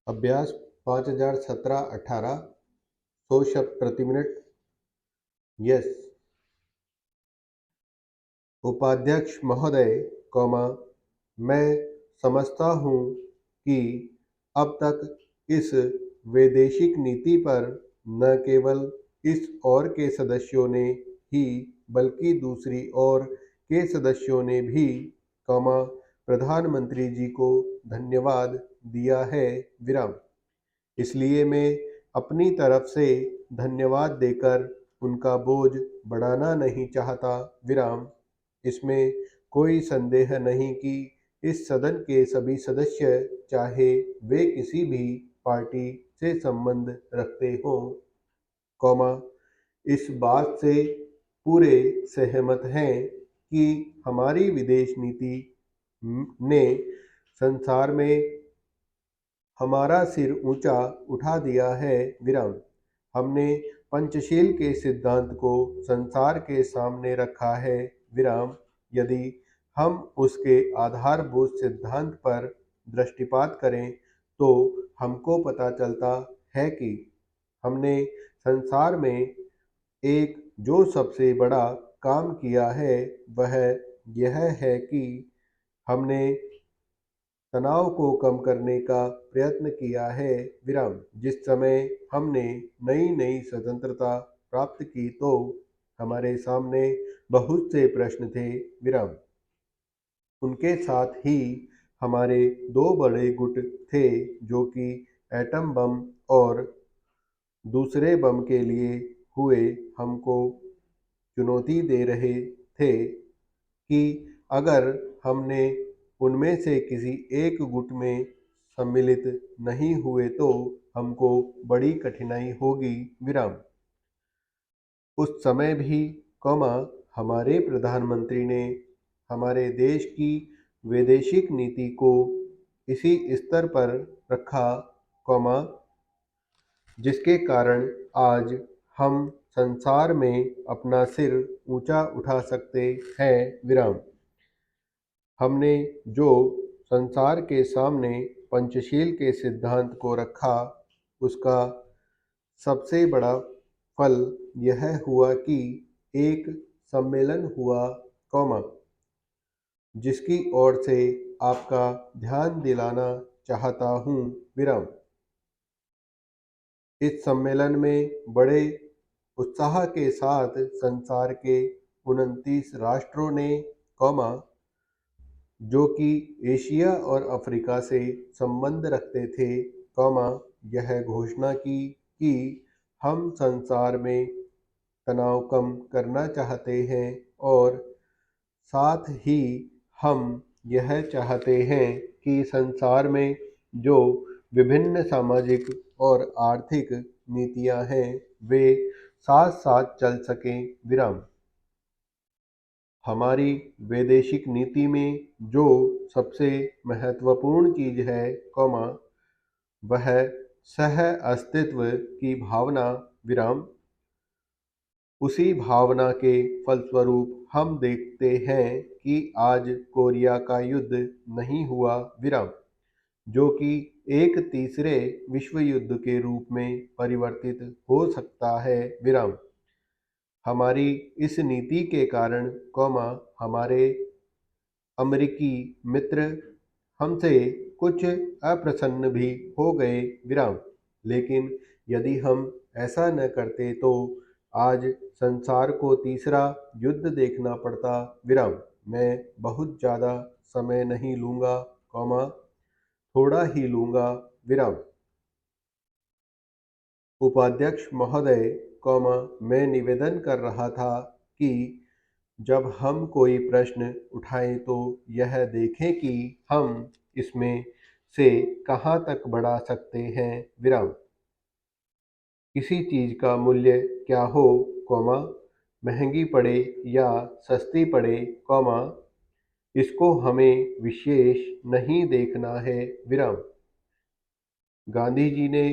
अभ्यास 5017-18 100 शब्द प्रति मिनट। यस। उपाध्यक्ष महोदय, मैं समझता हूँ कि अब तक इस वैदेशिक नीति पर न केवल इस ओर के सदस्यों ने ही बल्कि दूसरी ओर के सदस्यों ने भी प्रधानमंत्री जी को धन्यवाद दिया है विराम। इसलिए मैं अपनी तरफ से धन्यवाद देकर उनका बोझ बढ़ाना नहीं चाहता विराम। इसमें कोई संदेह नहीं कि इस सदन के सभी सदस्य, चाहे वे किसी भी पार्टी से संबंध रखते हों, इस बात से पूरे सहमत हैं कि हमारी विदेश नीति ने संसार में हमारा सिर ऊंचा उठा दिया है विराम। हमने पंचशील के सिद्धांत को संसार के सामने रखा है विराम। यदि हम उसके आधारभूत सिद्धांत पर दृष्टिपात करें तो हमको पता चलता है कि हमने संसार में एक जो सबसे बड़ा काम किया है वह यह है कि हमने तनाव को कम करने का प्रयत्न किया है विराम। जिस समय हमने नई नई स्वतंत्रता प्राप्त की तो हमारे सामने बहुत से प्रश्न थे विराम। उनके साथ ही हमारे दो बड़े गुट थे जो कि एटम बम और दूसरे बम के लिए हुए हमको चुनौती दे रहे थे कि अगर हमने उनमें से किसी एक गुट में सम्मिलित नहीं हुए तो हमको बड़ी कठिनाई होगी विराम। उस समय भी हमारे प्रधानमंत्री ने हमारे देश की वैदेशिक नीति को इसी स्तर पर रखा, जिसके कारण आज हम संसार में अपना सिर ऊंचा उठा सकते हैं विराम। हमने जो संसार के सामने पंचशील के सिद्धांत को रखा उसका सबसे बड़ा फल यह हुआ कि एक सम्मेलन हुआ, जिसकी ओर से आपका ध्यान दिलाना चाहता हूँ विराम। इस सम्मेलन में बड़े उत्साह के साथ संसार के 29 राष्ट्रों ने, जो कि एशिया और अफ्रीका से संबंध रखते थे, यह घोषणा की कि हम संसार में तनाव कम करना चाहते हैं और साथ ही हम यह चाहते हैं कि संसार में जो विभिन्न सामाजिक और आर्थिक नीतियां हैं वे साथ साथ चल सकें विराम। हमारी वैदेशिक नीति में जो सबसे महत्वपूर्ण चीज है, वह सह अस्तित्व की भावना विराम। उसी भावना के फलस्वरूप हम देखते हैं कि आज कोरिया का युद्ध नहीं हुआ विराम, जो कि एक तीसरे विश्व युद्ध के रूप में परिवर्तित हो सकता है विराम। हमारी इस नीति के कारण, हमारे अमेरिकी मित्र हमसे कुछ अप्रसन्न भी हो गए विराम। लेकिन यदि हम ऐसा न करते तो आज संसार को तीसरा युद्ध देखना पड़ता विराम। मैं बहुत ज़्यादा समय नहीं लूँगा, थोड़ा ही लूँगा विराम। उपाध्यक्ष महोदय, मैं निवेदन कर रहा था कि जब हम कोई प्रश्न उठाएं तो यह देखें कि हम इसमें से कहाँ तक बढ़ा सकते हैं विराम। किसी चीज़ का मूल्य क्या हो, महंगी पड़े या सस्ती पड़े, इसको हमें विशेष नहीं देखना है विराम। गांधी जी ने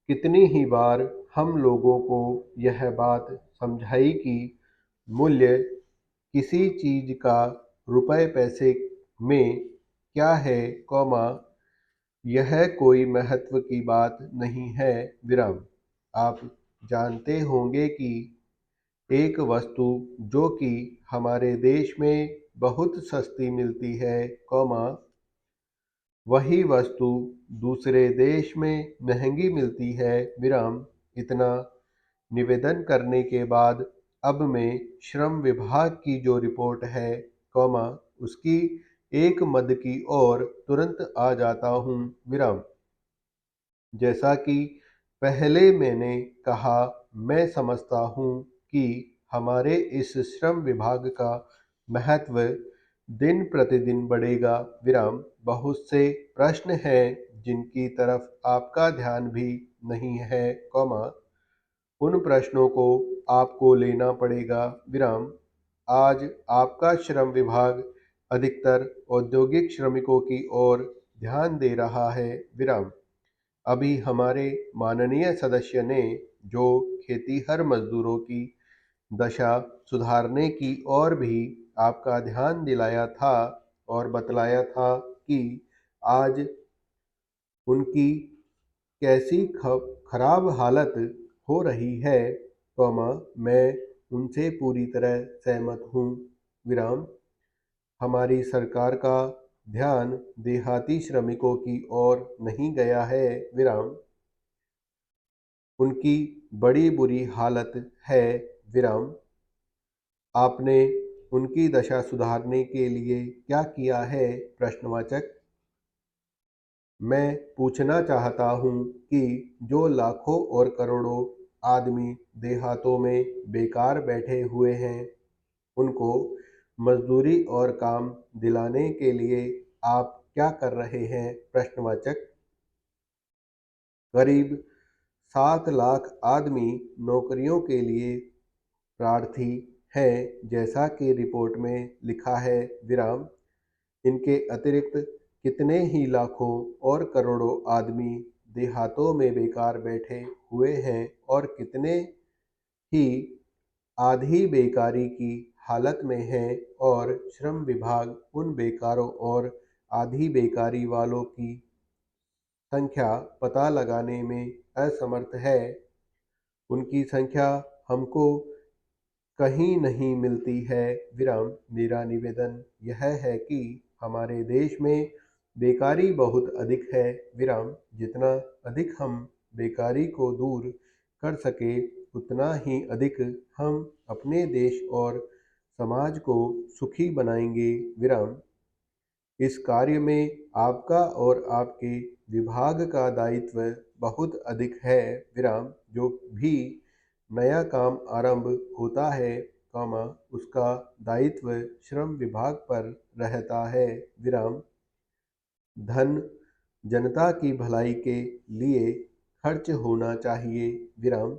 कितनी ही बार हम लोगों को यह बात समझाई कि मूल्य किसी चीज का रुपए पैसे में क्या है, यह कोई महत्व की बात नहीं है, विराम। आप जानते होंगे कि एक वस्तु जो कि हमारे देश में बहुत सस्ती मिलती है, कौमा, वही वस्तु दूसरे देश में महंगी मिलती है, विराम। इतना निवेदन करने के बाद अब मैं श्रम विभाग की जो रिपोर्ट है, कौमा, उसकी एक मद की ओर तुरंत आ जाता हूँ, विराम। जैसा कि पहले मैंने कहा, मैं समझता हूँ कि हमारे इस श्रम विभाग का महत्व दिन प्रतिदिन बढ़ेगा, विराम। बहुत से प्रश्न हैं जिनकी तरफ आपका ध्यान भी नहीं है, कौमा, उन प्रश्नों को आपको लेना पड़ेगा, विराम। आज आपका श्रम विभाग अधिकतर औद्योगिक श्रमिकों की ओर ध्यान दे रहा है, विराम। अभी हमारे माननीय सदस्य ने जो खेतीहर मजदूरों की दशा सुधारने की ओर भी आपका ध्यान दिलाया था और बतलाया था कि आज उनकी कैसी खराब हालत हो रही है, कौमा, मैं उनसे पूरी तरह सहमत हूँ, विराम। हमारी सरकार का ध्यान देहाती श्रमिकों की ओर नहीं गया है, विराम। उनकी बड़ी बुरी हालत है, विराम। आपने उनकी दशा सुधारने के लिए क्या किया है, प्रश्नवाचक। मैं पूछना चाहता हूँ कि जो लाखों और करोड़ों आदमी देहातों में बेकार बैठे हुए हैं, उनको मजदूरी और काम दिलाने के लिए आप क्या कर रहे हैं, प्रश्नवाचक। करीब 7 लाख आदमी नौकरियों के लिए प्रार्थी हैं, जैसा कि रिपोर्ट में लिखा है, विराम। इनके अतिरिक्त कितने ही लाखों और करोड़ों आदमी देहातों में बेकार बैठे हुए हैं और कितने ही आधी बेकारी की हालत में हैं और श्रम विभाग उन बेकारों और आधी बेकारी वालों की संख्या पता लगाने में असमर्थ है। उनकी संख्या हमको कहीं नहीं मिलती है, विराम। मेरा निवेदन यह है कि हमारे देश में बेकारी बहुत अधिक है, विराम। जितना अधिक हम बेकारी को दूर कर सके, उतना ही अधिक हम अपने देश और समाज को सुखी बनाएंगे, विराम। इस कार्य में आपका और आपके विभाग का दायित्व बहुत अधिक है, विराम। जो भी नया काम आरंभ होता है, कौमा, उसका दायित्व श्रम विभाग पर रहता है, विराम। धन जनता की भलाई के लिए खर्च होना चाहिए, विराम।